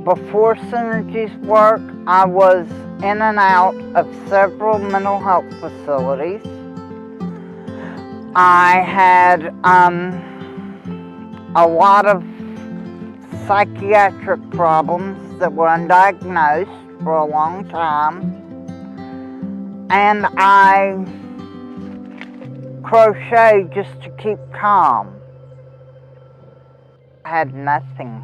Before Synergies Work, I was in and out of several mental health facilities. I had a lot of psychiatric problems that were undiagnosed for a long time, and I crocheted just to keep calm. I had nothing.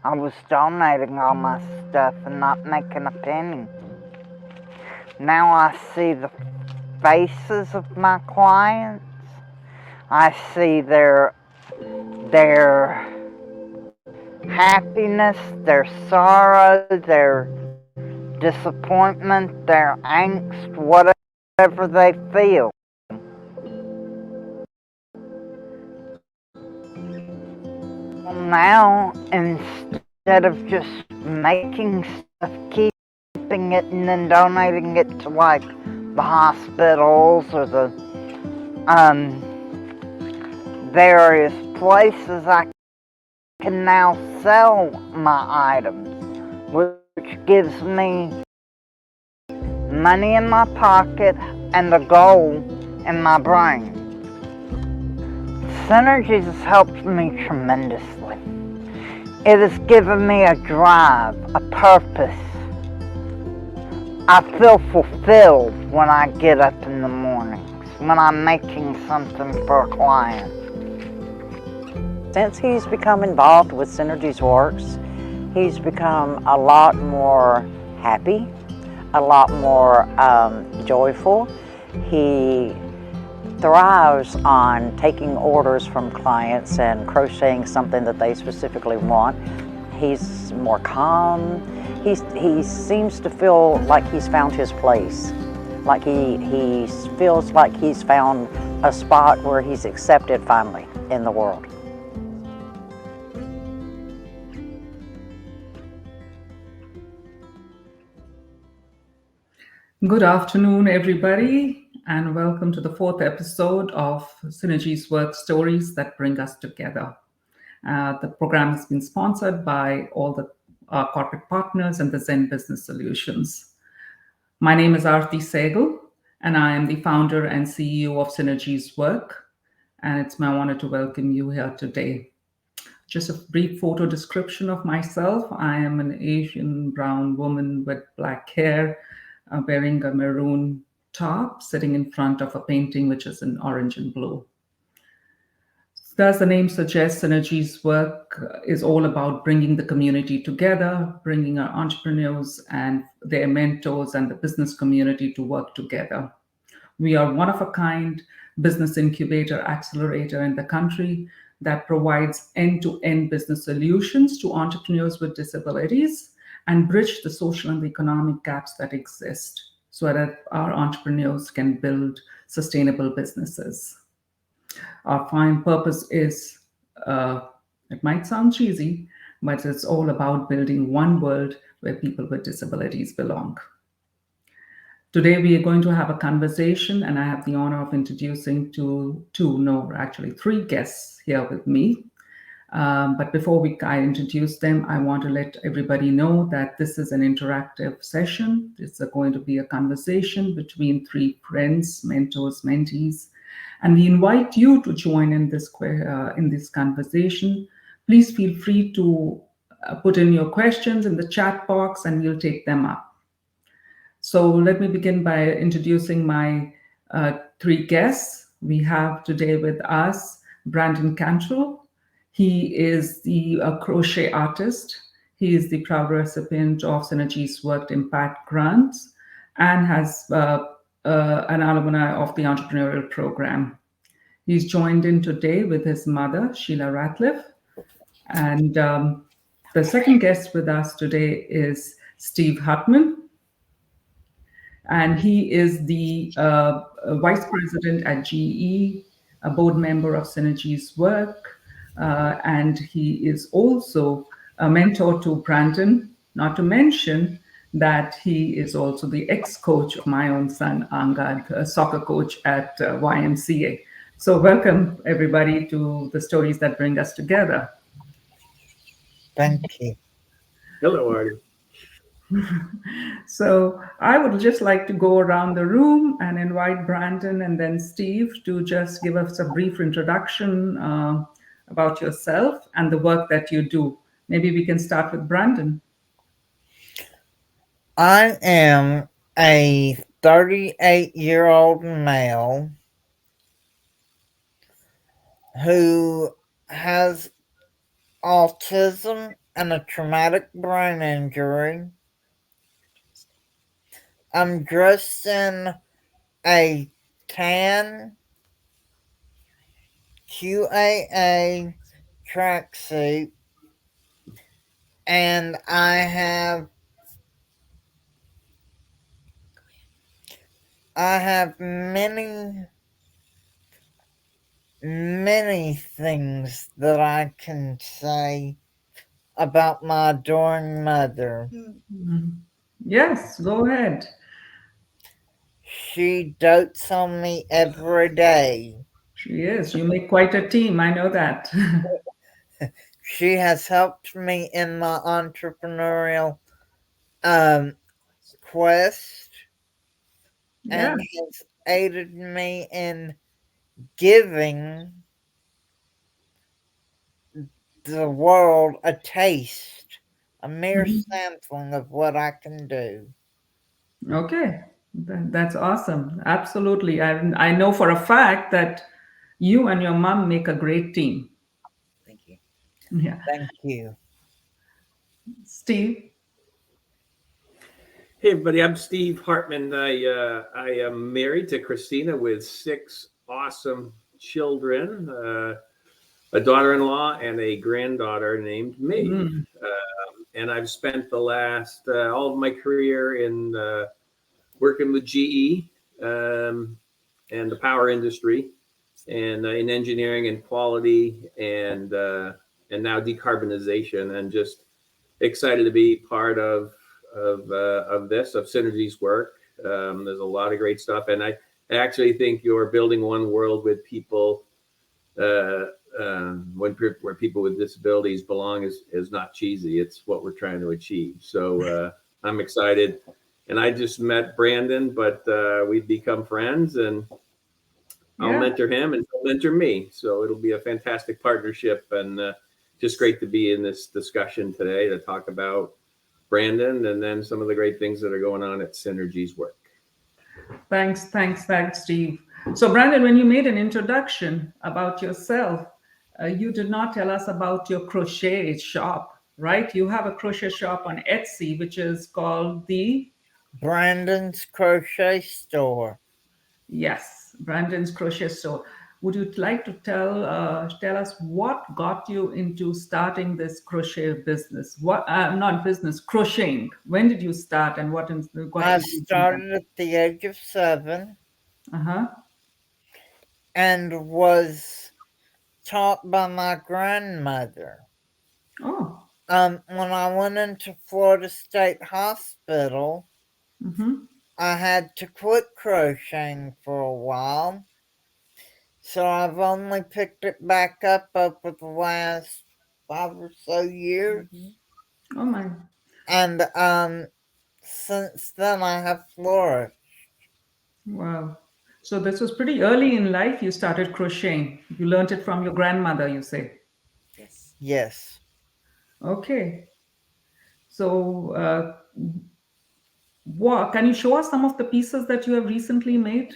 I was donating all my stuff and not making a penny. Now I see the faces of my clients. I see their happiness, their sorrow, their disappointment, their angst, whatever they feel. Now, instead of just making stuff, keeping it and then donating it to like the hospitals or the various places, I can now sell my items, which gives me money in my pocket and a goal in my brain. Synergies has helped me tremendously. It has given me a drive, a purpose. I feel fulfilled when I get up in the mornings, when I'm making something for a client. Since he's become involved with Synergies Works, he's become a lot more happy, a lot more joyful. He thrives on taking orders from clients and crocheting something that they specifically want. He's more calm. He seems to feel like he's found his place, like he feels like he's found a spot where he's accepted finally in the world. Good afternoon, everybody, and welcome to the fourth episode of Synergies Work Stories that Bring Us Together. The program has been sponsored by all the corporate partners and the Zen Business Solutions. My name is Aarti Sehgal, and I am the founder and CEO of Synergies Work, and it's my honor to welcome you here today. Just a brief photo description of myself. I am an Asian brown woman with black hair, wearing a maroon top, sitting in front of a painting which is in orange and blue. As the name suggests, Synergies Work is all about bringing the community together, bringing our entrepreneurs and their mentors and the business community to work together. We are one of a kind business incubator accelerator in the country that provides end-to-end business solutions to entrepreneurs with disabilities and bridge the social and the economic gaps that exist so that our entrepreneurs can build sustainable businesses. Our fine purpose is, it might sound cheesy, but it's all about building one world where people with disabilities belong. Today, we are going to have a conversation, and I have the honor of introducing three guests here with me. But before I introduce them, I want to let everybody know that this is an interactive session. It's going to be a conversation between three friends, mentors, mentees, and we invite you to join in this conversation. Please feel free to put in your questions in the chat box, and we'll take them up. So let me begin by introducing my three guests. We have today with us Brandon Cantrell. He is the crochet artist. He is the proud recipient of Synergies Work Impact Grants and has an alumni of the entrepreneurial program. He's joined in today with his mother, Sheila Ratliff. And the second guest with us today is Steve Hartman. And he is the vice president at GE, a board member of Synergies Work. And he is also a mentor to Brandon, not to mention that he is also the ex-coach of my own son, Angad, a soccer coach at YMCA. So welcome, everybody, to the stories that bring us together. Thank you. Hello, Artie. So I would just like to go around the room and invite Brandon and then Steve to just give us a brief introduction about yourself and the work that you do. Maybe we can start with Brandon. I am a 38-year-old male who has autism and a traumatic brain injury. I'm dressed in a tan QAA tracksuit, and I have many things that I can say about my adoring mother. Yes, go ahead. She dotes on me every day. She is. You make quite a team. I know that. She has helped me in my entrepreneurial quest Yeah. and has aided me in giving the world a taste, a mere Mhm. sampling of what I can do. Okay, that's awesome. Absolutely. I know for a fact that you and your mom make a great team. Thank you. Yeah. Thank you. Steve? Hey everybody, I'm Steve Hartman. I am married to Christina with 6 awesome children, a daughter-in-law and a granddaughter named Maeve. Mm. And I've spent the last all of my career in working with GE and the power industry, and in engineering and quality, and now decarbonization, and just excited to be part of Synergies Work. There's a lot of great stuff, and I actually think you're building one world with people uh, where people with disabilities belong is not cheesy. It's what we're trying to achieve. So I'm excited, and I just met Brandon, but we've become friends, and I'll Yeah. mentor him and he'll mentor me. So it'll be a fantastic partnership, and just great to be in this discussion today to talk about Brandon and then some of the great things that are going on at Synergies Work. Thanks, Steve. So, Brandon, when you made an introduction about yourself, you did not tell us about your crochet shop, right? You have a crochet shop on Etsy, which is called the, Brandon's Crochet Store. yes, Brandon's Crochet Store. Would you like to tell us what got you into starting this crochet business? What not business, crocheting. When did you start, and got I you into that? started at the age of 7 Uh-huh. and was taught by my grandmother. Oh. When I went into Florida State Hospital, Mm-hmm. I had to quit crocheting for a while. So I've only picked it back up over the last 5 or so years. Oh my. And since then I have flourished. Wow. So this was pretty early in life you started crocheting. You learned it from your grandmother, you say. Yes. Yes, Okay. So what can you show us some of the pieces that you have recently made?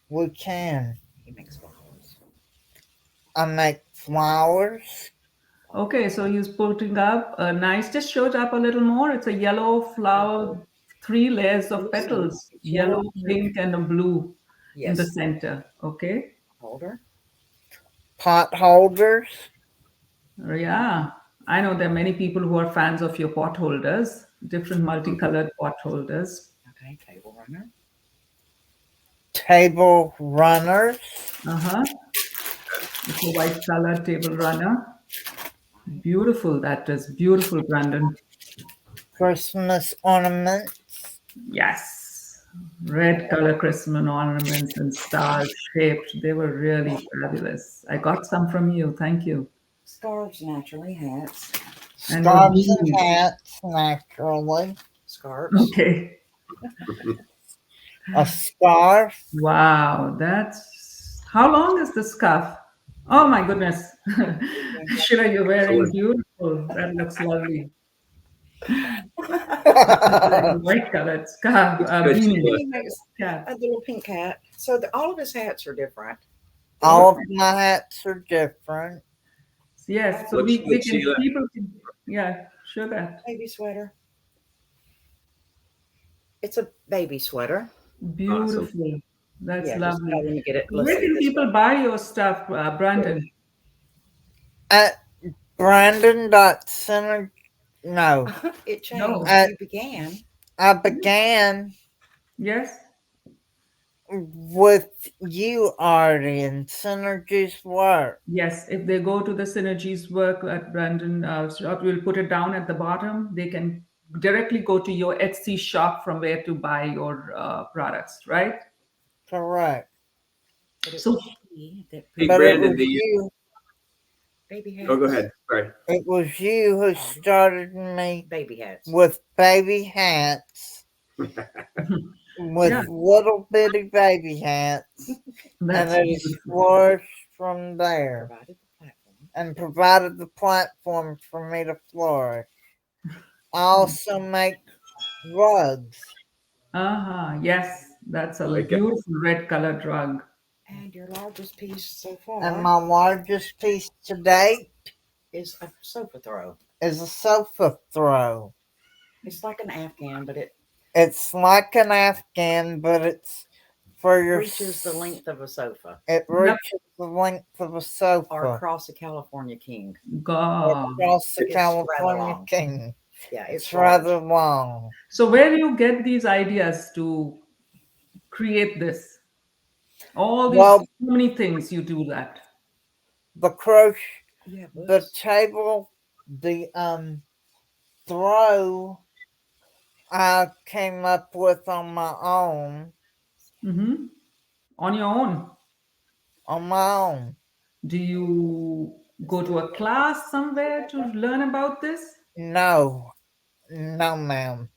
we can. He makes flowers. I make flowers. Okay, so he's putting up a nice, just show it up a little more. It's a yellow flower, 3 layers of petals, It's yellow, yellow, pink. pink, and a blue in the Yes. center. Okay. Holder. Pot holders. Yeah, I know there are many people who are fans of your pot holders, different multicolored pot holders. Okay. Table runner. Table runners. Uh-huh. It's a white color table runner. Beautiful, that is beautiful, Brandon. Christmas ornaments. Yes. Red color Christmas ornaments and stars shaped. They were really fabulous. I got some from you. Thank you. Scarves, naturally. Hats. And your Scarves and beanies. hats, naturally. Scarves. Okay. A scarf. Wow, that's how long is the scarf? Oh my goodness. Sheila, you're wearing Excellent. beautiful. That looks lovely. Like a All white colored scarf, Looks good, beanie. Sheila. He makes Yeah. a little pink hat. So all of his hats are different. of Okay. my hats are different. Yes. So Looks we good, can Sheila. people can, yeah, sure that. Baby sweater. It's a baby sweater. Awesome. Beautiful. That's Yeah, just lovely. let me get it. Let's Where see can this people way. buy your stuff, Brandon? At Brandon.Center. No. It changed. No. At, You began. I began Yes. with you already in Synergies Work. Yes, if they go to the Synergies Work at Brandon shop, we'll put it down at the bottom. They can directly go to your Etsy shop from where to buy your products, right? Correct. But it So, was she that Hey, put But it Brandon, was you. baby hats. oh, go ahead. Sorry. It was you who started me Baby hats. with baby hats, with yeah, little bitty baby hats, and that's it has beautiful. flourished from there. Provided the platform. and provided the platform for me to flourish. I also make rugs, Uh-huh. Yes, that's a Like beautiful red colored rug. And your largest piece so and far my largest piece to date is a sofa throw. is a sofa throw. It's like an Afghan, but it It's like an Afghan, but it's for your reaches the length of a sofa It Yep. reaches the length of a or sofa across a California king. God. across the It's rather California long. King. Yeah, It's it's large. rather long. So where do you get these ideas to create this? All these, so Well, many things you do that. the crochet, You have the books. table, the throw I came up with on my own. Mm-hmm. On your own. On my own. Do you go to a class somewhere to learn about this? No, no, ma'am.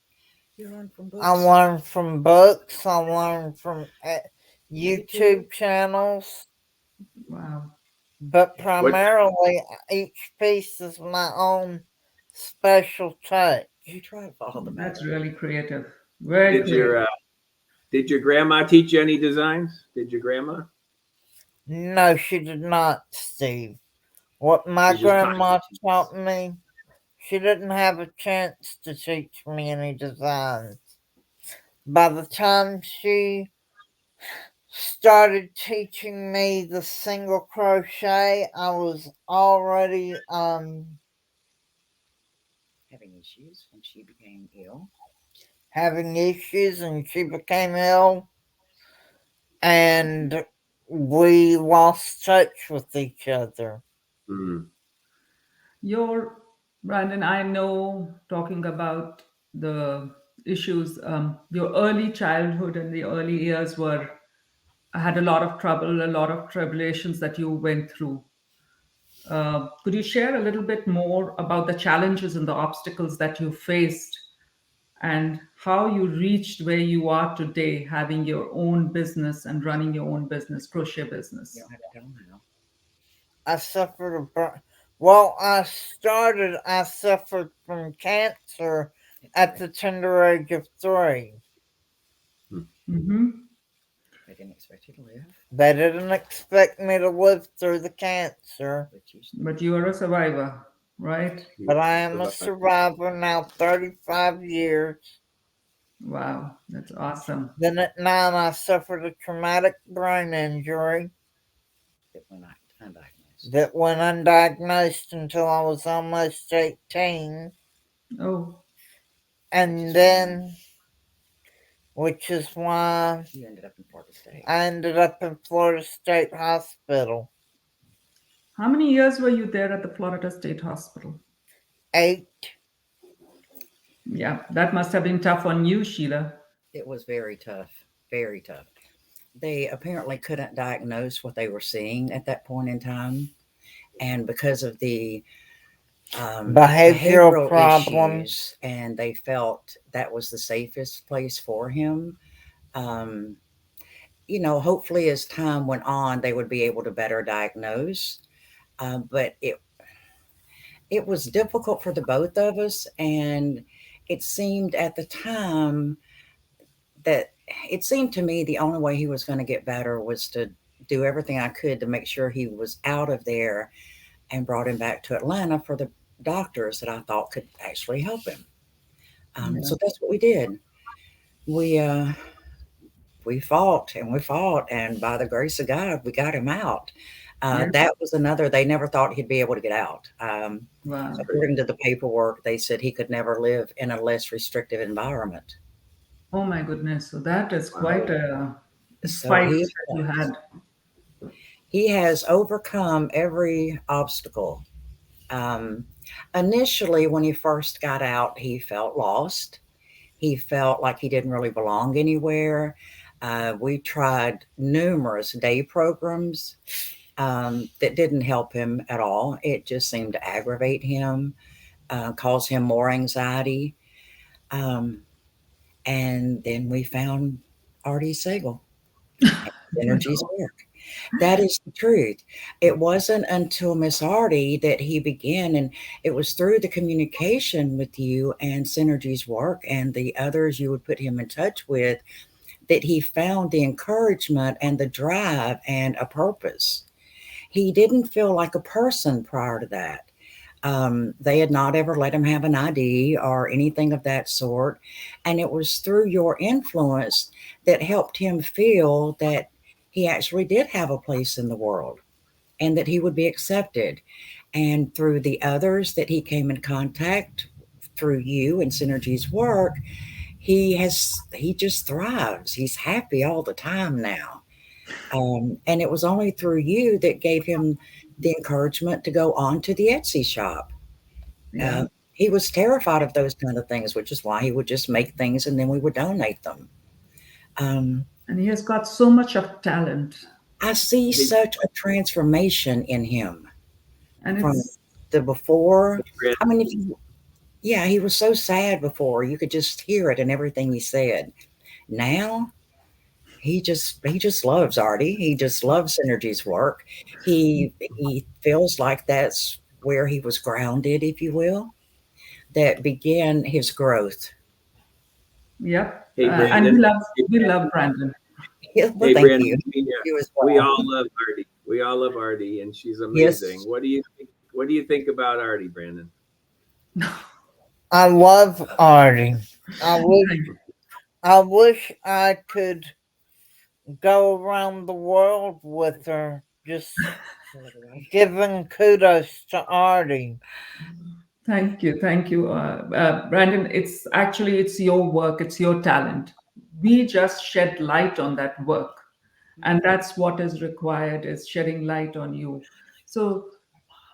You learn from I books, learned from books. I learned from YouTube. YouTube channels. Wow, But what primarily each piece is my own special touch. We try to follow the that's pattern. really creative. Very did creative. your grandma teach you any designs? Did your grandma? No, she did not, Steve. What my She just taught grandma taught me, she didn't have a chance to teach me any designs. By the time she started teaching me the single crochet, I was already Having issues when she became ill. having issues and she became ill and we lost touch with each other. Mm, Your Brandon, I know talking about the issues, your early childhood and the early years were had a lot of trouble, a lot of tribulations that you went through. Could you share a little bit more about the challenges and the obstacles that you faced and how you reached where you are today, having your own business and running your own business, crochet You business? don't have to tell them how. I suffered well, I suffered from cancer It's at okay. the tender age of 3. mm. Hmm. They didn't expect you to live, They didn't expect me to live through the cancer, but you But you are a survivor, right? You but I am a survived. survivor now 35 years. Wow, that's awesome. Then at 9 I suffered a traumatic brain injury that went undiagnosed. that went undiagnosed until I was almost 18. Oh, And then, which is why You ended up in Florida State. I ended up in Florida State Hospital. how many years were you there at the Florida State Hospital? 8. Yeah, that must have been tough on you, Sheila. It was very tough, very tough. They apparently couldn't diagnose what they were seeing at that point in time. And because of the Behavioral behavioral problems. issues, and they felt that was the safest place for him. Um, hopefully as time went on, they would be able to better diagnose. But it was difficult for the both of us, and it seemed at the time that it seemed to me the only way he was going to get better was to do everything I could to make sure he was out of there and brought him back to Atlanta for the doctors that I thought could actually help him. Yeah. So that's what we did. We we fought and we fought, and by the grace of God, we got him out. Yeah. That was another. They never thought he'd be able to get out. Wow. According to the paperwork, they said he could never live in a less restrictive environment. Oh my goodness. So that is Wow. quite a So fight that you had. he has overcome every obstacle. Um, Initially, when he first got out, he felt lost. He felt like he didn't really belong anywhere. We tried numerous day programs that didn't help him at all. It just seemed to aggravate him, cause him more anxiety. Um, and then we found Artie Sagel, Synergies Work. That is the truth. It wasn't until Miss Artie that he began, and it was through the communication with you and Synergies Work and the others you would put him in touch with that he found the encouragement and the drive and a purpose. He didn't feel like a person prior to that. They had not ever let him have an ID or anything of that sort. And it was through your influence that helped him feel that he actually did have a place in the world and that he would be accepted. And through the others that he came in contact through you and Synergy's work, he just thrives. He's happy all the time now. And it was only through you that gave him the encouragement to go on to the Etsy shop. Yeah. Uh, he was terrified of those kind of things, which is why he would just make things and then we would donate them. Um, And he has got so much of talent. I see Hey, such a transformation in him And from it's, the before. Brandon, I mean, yeah, he was so sad before. You could just hear it in everything he said. Now he just loves Artie. He just loves Synergy's work. He feels like that's where he was grounded, if you will, that began his growth. yep. hey, And Brandon. Hey, we love Brandon. Yeah, well, hey, thank Brandon. you. We, You as we well. all love Artie. We all love Artie, and she's amazing. Yes. What do you think? What do you think about Artie, Brandon? I love Artie. I wish I could go around the world with her, just giving kudos to Artie. Thank you, Brandon. It's your work, it's your talent. We just shed light on that work, and that's what is required is shedding light on you. So,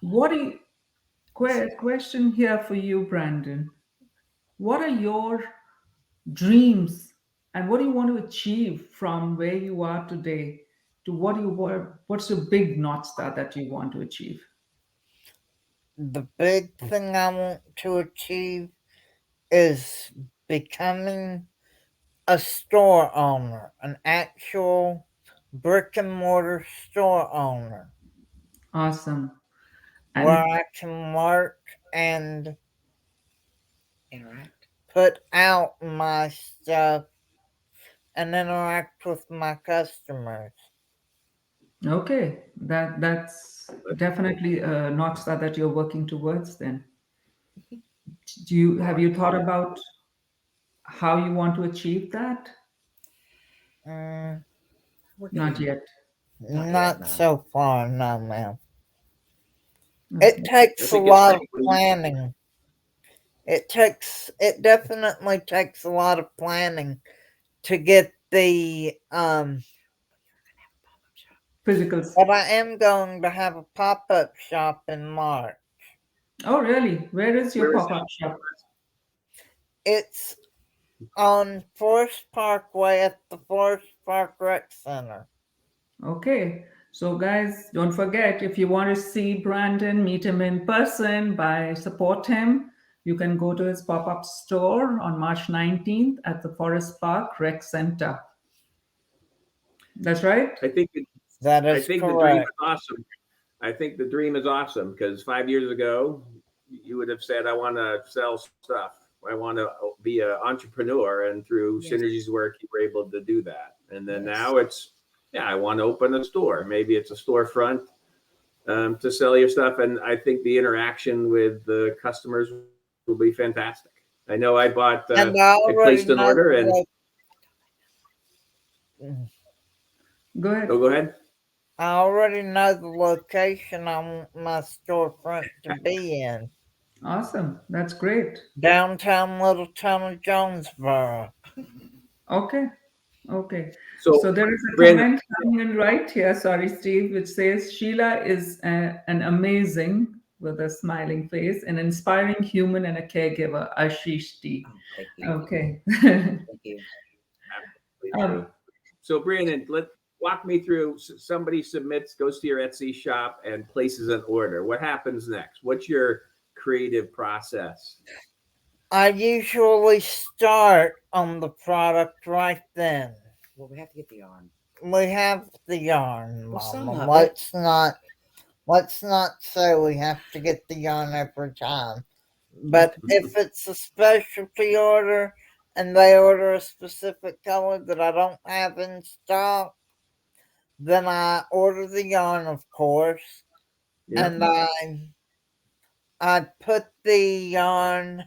what do you, question here for you, Brandon? What are your dreams, and what do you want to achieve from where you are today to what you were? What's your big North Star that you want to achieve? The big thing I want to achieve is becoming a store owner, an actual brick and mortar store owner, Awesome. where And I can work and Interact. put out my stuff and interact with my customers. okay, that's definitely a North Star that you're working towards. Then, have you thought about how you want to achieve that? Mm, We're Not getting there. yet. Not yet, not no. so far, no, ma'am. It Okay. I takes a think it's lot like of planning. It definitely takes a lot of planning to get the Physical. but I am going to have a pop-up shop in March. Oh, really? Where is your where is pop-up shop? It's on Forest Parkway at the Forest Park Rec Center. Okay. So, guys, don't forget if you want to see Brandon, meet him in person, support him, you can go to his pop up store on March 19th at the Forest Park Rec Center. That's right? I think it, That I is think the dream correct. is awesome. I think the dream is awesome because 5 years ago, you would have said, "I want to sell stuff. I want to be an entrepreneur." And through Yes. Synergies Work, you were able to do that. And then Yes. now it's, yeah, I want to open a store. Maybe it's a storefront to sell your stuff. And I think the interaction with the customers will be fantastic. I know I bought, And I I already placed an know order and, Go ahead. oh, go ahead. I already know the location I want my storefront to be in. Awesome. That's great. Downtown Little Town of Jonesboro. Okay. Okay. So, So there is a Brandon, comment coming in right here, sorry, Steve, which says Sheila is an amazing, with a smiling face, an inspiring human and a caregiver, Ashish T. Oh, thank you. Okay. Thank you. absolutely um, true. So, Brandon, let walk me through. Somebody submits, goes to your Etsy shop, and places an order. What happens next? What's your creative process? I usually start on the product right then. Well, we have to get the yarn. we have the yarn, Well, some Mama. of Let's not say we have to get the yarn every time. But if it's a specialty order and they order a specific color that I don't have in stock, then I order the yarn, of course, Yeah. and I put the yarn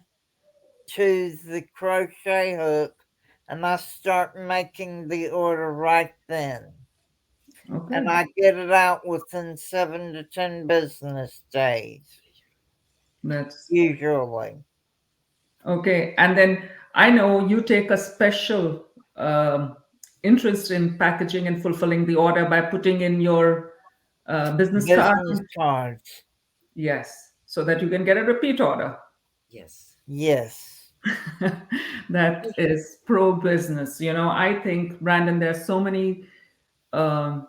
to the crochet hook and I start making the order right then. Okay. And I get it out within 7 to 10 business days, That's usually. okay. And then I know you take a special interest in packaging and fulfilling the order by putting in your business card. Business cards. Yes, so that you can get a repeat order. yes. Yes. That is pro business. I think, Brandon, there's so many um,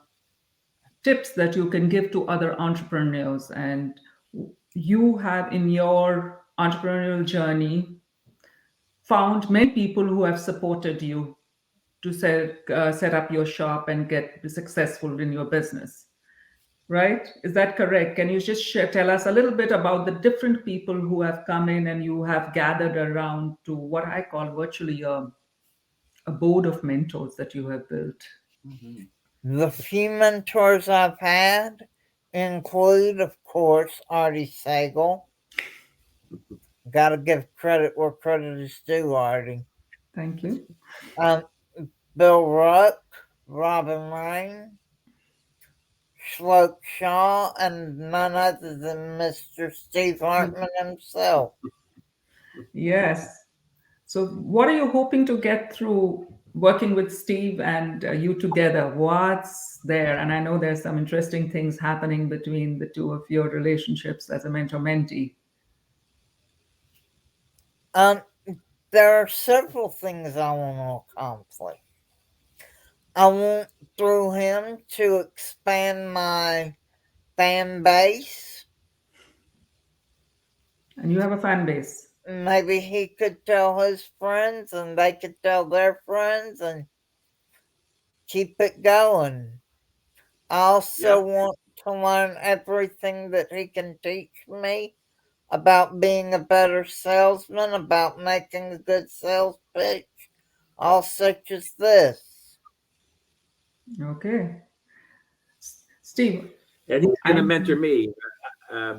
tips that you can give to other entrepreneurs, and you have in your entrepreneurial journey found many people who have supported you to set up your shop and get successful in your business, right? Is that correct? Can you just tell us a little bit about the different people who have come in and you have gathered around to what I call virtually a board of mentors that you have built? Mhm. The few mentors I've had include, of course, Artie Sagel. Gotta give credit where credit is due, Artie. Thank you. Um, Bill Ruck, Robin Rain, Shloke Shaw, and none other than Mr. Steve Hartman himself. Yes. So, what are you hoping to get through working with Steve and you together? What's there? And I know there's some interesting things happening between the two of your relationships as a mentor mentee. Um, there are several things I want to accomplish. I want through him to expand my fan base. And you have a fan base. Maybe he could tell his friends and they could tell their friends and keep it going. I also want to learn everything that he can teach me about being a better salesman, about making a good sales pitch, all such as this. Okay. Steve, And he's going I to mentor me.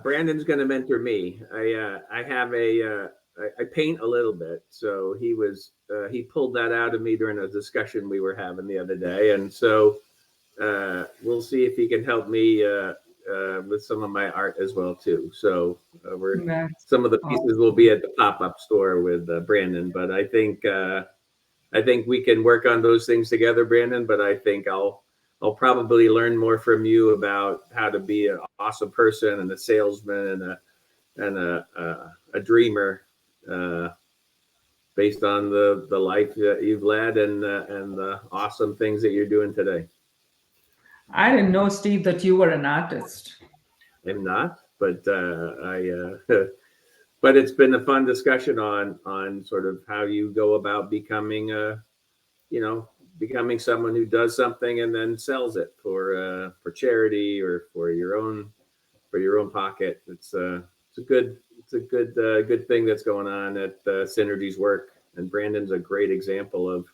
Brandon's going to mentor me. I have I paint a little bit, so he pulled that out of me during a discussion we were having the other day, and so we'll see if he can help me with some of my art as well too. So we're that's some of the awesome. pieces will be at the pop-up store with Brandon, but I think we can work on those things together, Brandon. But I think I'll probably learn more from you about how to be an awesome person and a salesman and a dreamer based on the life that you've led and the awesome things that you're doing today. I didn't know, Steve, that you were an artist. I'm not, but but it's been a fun discussion on sort of how you go about becoming becoming someone who does something and then sells it for charity or for your own pocket. It's a good thing that's going on at Synergies Work, and Brandon's a great example of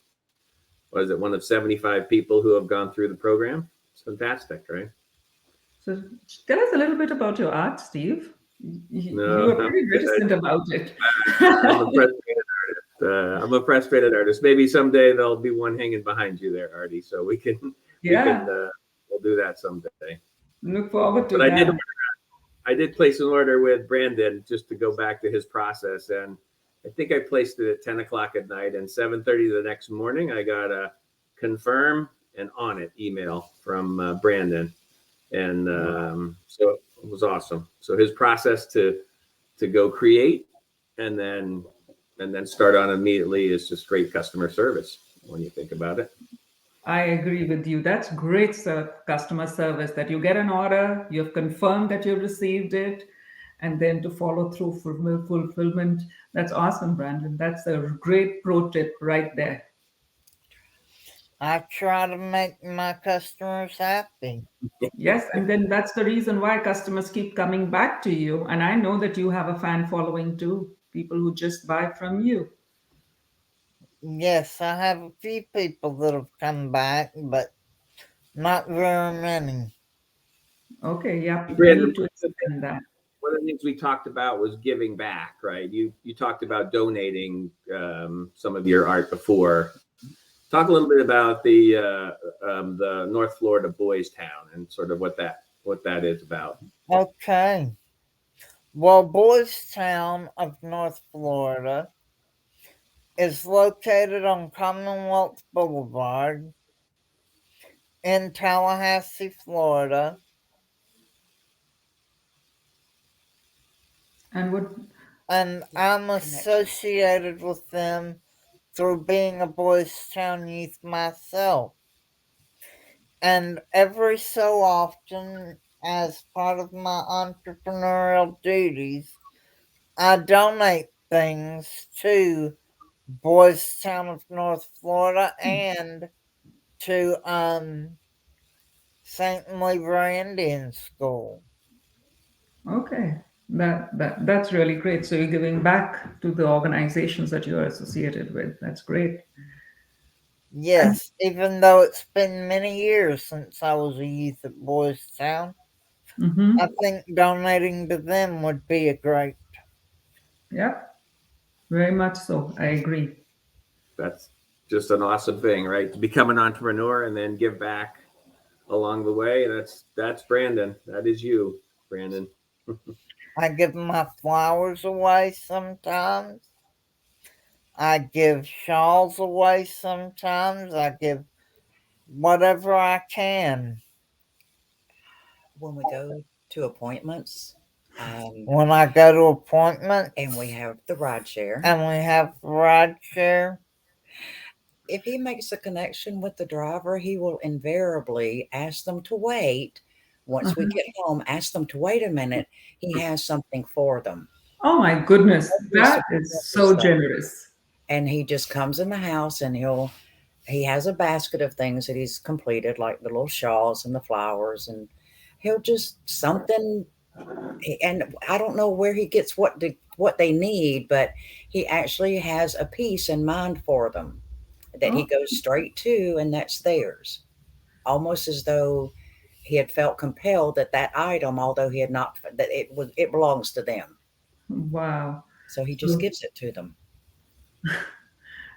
was it one of 75 people who have gone through the program. It's fantastic, right? So tell us a little bit about your art, Steve. You No, were pretty reticent about it. I'm a frustrated artist. I'm a frustrated artist. Maybe someday there'll be one hanging behind you there, Artie. So we can Yeah, we'll do that someday. look forward to But that. I did place an order with Brandon just to go back to his process, and I think I placed it at 10 o'clock at night, and 7:30 the next morning I got a confirm and on it email from Brandon, and so it was awesome. So his process to go create and then start on immediately is just great customer service when you think about it. I agree with you. That's great customer service that you get an order, you've confirmed that you received it, and then to follow through for fulfillment. That's awesome, Brandon. That's a great pro tip right there. I try to make my customers happy. Yes, and then that's the reason why customers keep coming back to you. And I know that you have a fan following too, people who just buy from you. Yes, I have a few people that have come back, but not very many. Okay, yeah, we Brandon, need to expand that. one of the things we talked about was giving back, right? You talked about donating some of your art before. Talk a little bit about the North Florida Boys Town and sort of what that is about. Okay. Well, Boys Town of North Florida is located on Commonwealth Boulevard in Tallahassee, Florida. And what, And I'm associated with them through being a Boys Town youth myself. And every so often, as part of my entrepreneurial duties, I donate things to Boys Town of North Florida and to St. Lever Indian School. okay, that's really great. So you're giving back to the organizations that you're associated with. That's great. And Yes, even though it's been many years since I was a youth at Boys Town, I mm-hmm, think donating to them would be a great. yeah, very much so. I agree. That's just an awesome thing, right? To become an entrepreneur and then give back along the way. That's Brandon. That is you, Brandon. I give my flowers away sometimes. I give shawls away sometimes. I give whatever I can. When we go to appointments, When I go to appointments and we have the ride share, and we have ride share, if he makes a connection with the driver, he will invariably ask them to wait. Once we Uh-huh. get home, ask them to wait a minute. He has something for them. Oh my goodness, He that supports is us so that. generous. And he just comes in the house and he has a basket of things that he's completed, like the little shawls and the flowers, and he'll just something. And I don't know where he gets what they need, but he actually has a piece in mind for them that he Oh, goes straight to, and that's theirs, almost as though he had felt compelled that that item, although he had not, that it belongs to them. wow. So he just So, gives it to them.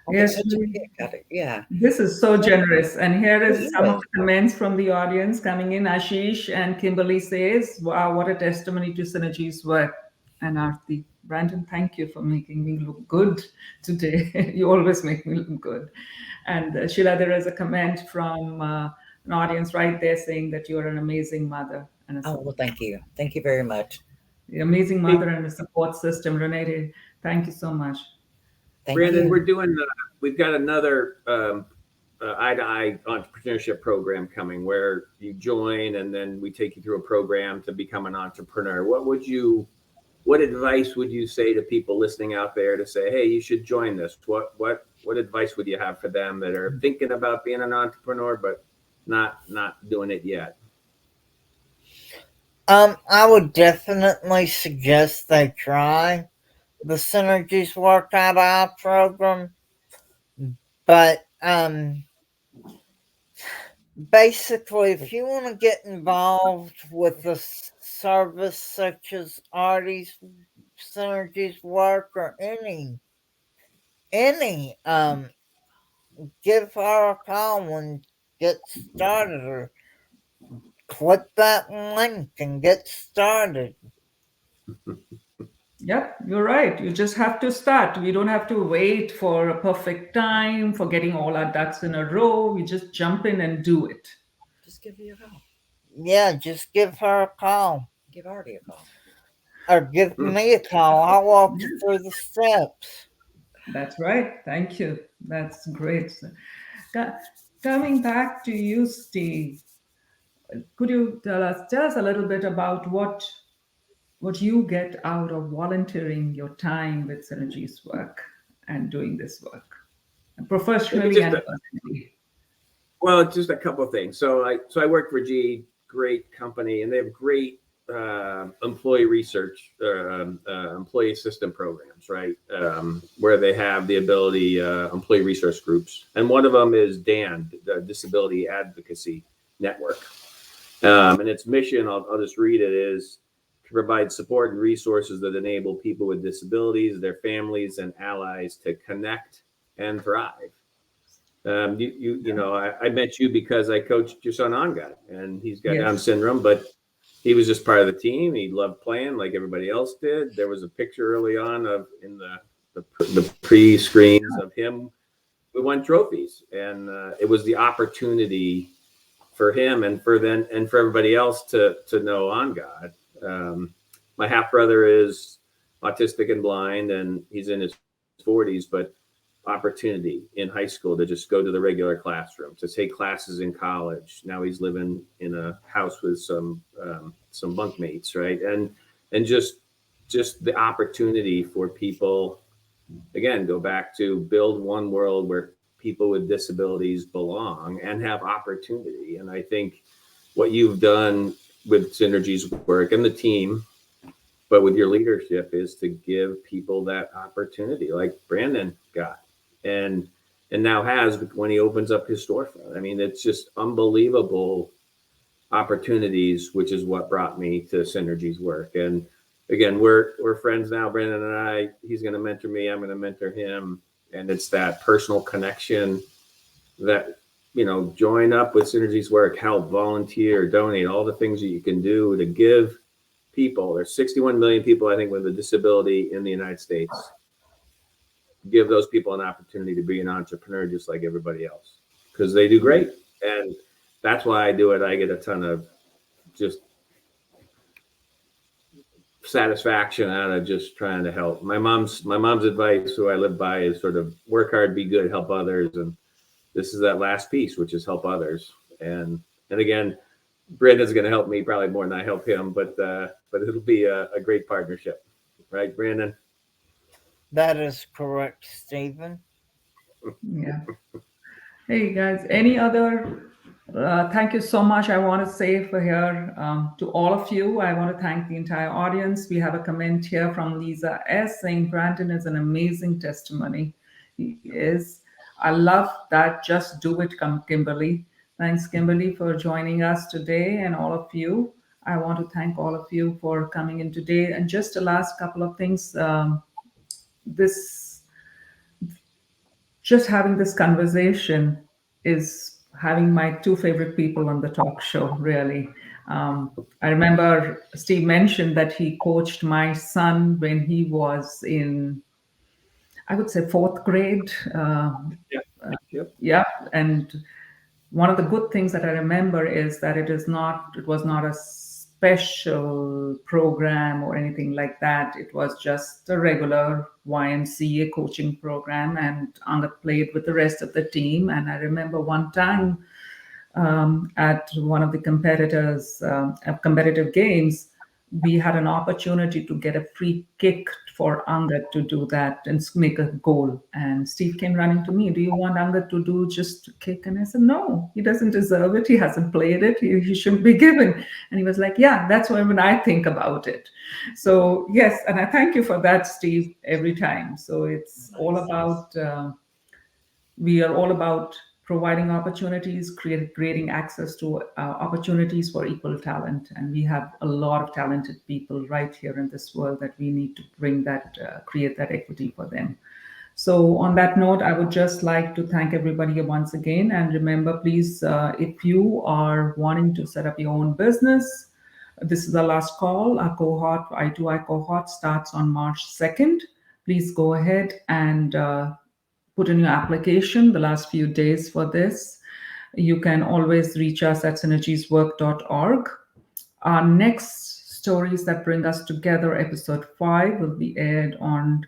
I get yes, such a kick out of it. Yeah. this is so generous. And here He is some of is. the comments from the audience coming in. Ashish and Kimberly says, wow, what a testimony to Synergies work. And Aarti, Brandon, thank you for making me look good today. You always make me look good. And Sheila, there is a comment from an audience right there saying that you're an amazing mother and a Oh, well, support, thank you. Thank you very much. amazing Hey, mother and a support system. Renee, thank you so much. Thank Brandon, you. we've got another eye to eye entrepreneurship program coming where you join and then we take you through a program to become an entrepreneur. What advice would you say to people listening out there to say, hey, you should join this? What advice would you have for them that are thinking about being an entrepreneur but not doing it yet? I would definitely suggest they try the Synergies Work Out Eye program, but basically, if you want to get involved with a service such as Artie's Synergies Work or any give her a call and get started, or click that link and get started. Yep, you're right. You just have to start. We don't have to wait for a perfect time, for getting all our ducks in a row. We just jump in and do it. Just give you a call. Yeah, just give her a call. Give Artie a call. Or give Hmm. me a call. I'll walk you through the steps. That's right. Thank you. That's great. Co- Coming back to you, Steve, could you tell us a little bit about what you get out of volunteering your time with Synergies work and doing this work, Maybe professionally just and a, personally? Well, just a couple of things. So I work for GE, great company, and they have great employee research, employee assistant programs, right? Where they have the ability, employee resource groups. And one of them is DAN, the Disability Advocacy Network. And its mission, I'll just read it, is to provide support and resources that enable people with disabilities, their families, and allies to connect and thrive. You know, I met you because I coached your son Angad, and he's got Down syndrome, but he was just part of the team. He loved playing like everybody else did. There was a picture early on of in the pre-screens of him. We won trophies, and it was the opportunity for him and for everybody else to know Angad. My half brother is autistic and blind, and he's in his 40s, but opportunity in high school to just go to the regular classroom, to take classes in college. Now he's living in a house with some bunkmates, right? And just the opportunity for people, again, go back to build one world where people with disabilities belong and have opportunity. And I think what you've done with Synergies Work and the team, but with your leadership, is to give people that opportunity, like Brandon got. And now has when he opens up his storefront. I mean, it's just unbelievable opportunities, which is what brought me to Synergies Work. And again, we're friends now, Brandon and I. He's going to mentor me, I'm going to mentor him, and it's that personal connection that, you know, join up with Synergies Work, help, volunteer, donate, all the things that you can do to give people. There's 61 million people, I think, with a disability in the United States. Give those people an opportunity to be an entrepreneur just like everybody else, because they do great. And that's why I do it. I get a ton of just satisfaction out of just trying to help. My mom's advice, who I live by, is sort of work hard, be good, help others. And this is that last piece, which is help others. And again, Brandon's going to help me probably more than I help him, but it'll be a great partnership, right, Brandon? That is correct, Stephen. Yeah. Hey guys, any other? Thank you so much. I want to say for here to all of you, I want to thank the entire audience. We have a comment here from Lisa S. saying Brandon is an amazing testimony. He is. I love that. Just do it, Kimberly. Thanks, Kimberly, for joining us today, and all of you. I want to thank all of you for coming in today. And just the last couple of things. Just having this conversation is having my two favorite people on the talk show, really. I remember Steve mentioned that he coached my son when he was in, I would say, 4th grade. Yeah. And one of the good things that I remember is that it was not a special program or anything like that. It was just a regular YMCA coaching program, and Angad played with the rest of the team. And I remember one time at one of the competitive games, we had an opportunity to get a free kick for Angad to do that and make a goal. And Steve came running to me, do you want Angad to do just a kick? And I said, no, he doesn't deserve it. He hasn't played it. He shouldn't be given. And he was like, yeah, that's when I think about it. So yes, and I thank you for that, Steve, every time. So it's all about, we are all about providing opportunities, creating access to opportunities for equal talent. And we have a lot of talented people right here in this world that we need to bring that, create that equity for them. So on that note, I would just like to thank everybody once again. And remember, please, if you are wanting to set up your own business, this is the last call. Our cohort, I2I cohort, starts on March 2nd. Please go ahead and put in your application the last few days for this. You can always reach us at synergieswork.org. Our next Stories That Bring Us Together, episode 5, will be aired on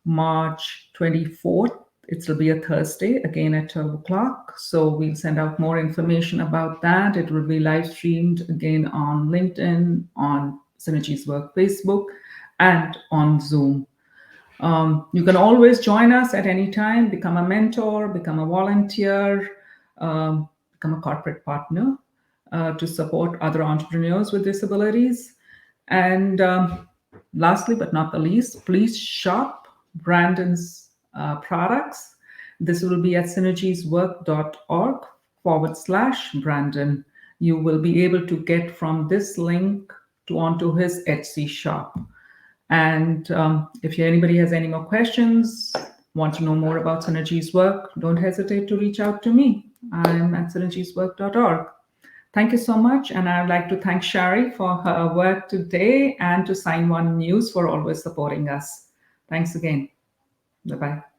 March 24th. It will be a Thursday, again at 12 o'clock. So we'll send out more information about that. It will be live streamed again on LinkedIn, on Synergies Work Facebook, and on Zoom. You can always join us at any time, become a mentor, become a volunteer, become become a corporate partner to support other entrepreneurs with disabilities. And lastly, but not the least, please shop Brandon's products. This will be at synergieswork.org/Brandon. You will be able to get from this link onto his Etsy shop. And if anybody has any more questions, want to know more about Synergies Work, don't hesitate to reach out to me. I'm at synergieswork.org. Thank you so much. And I'd like to thank Shari for her work today and to Sign One News for always supporting us. Thanks again. Bye-bye.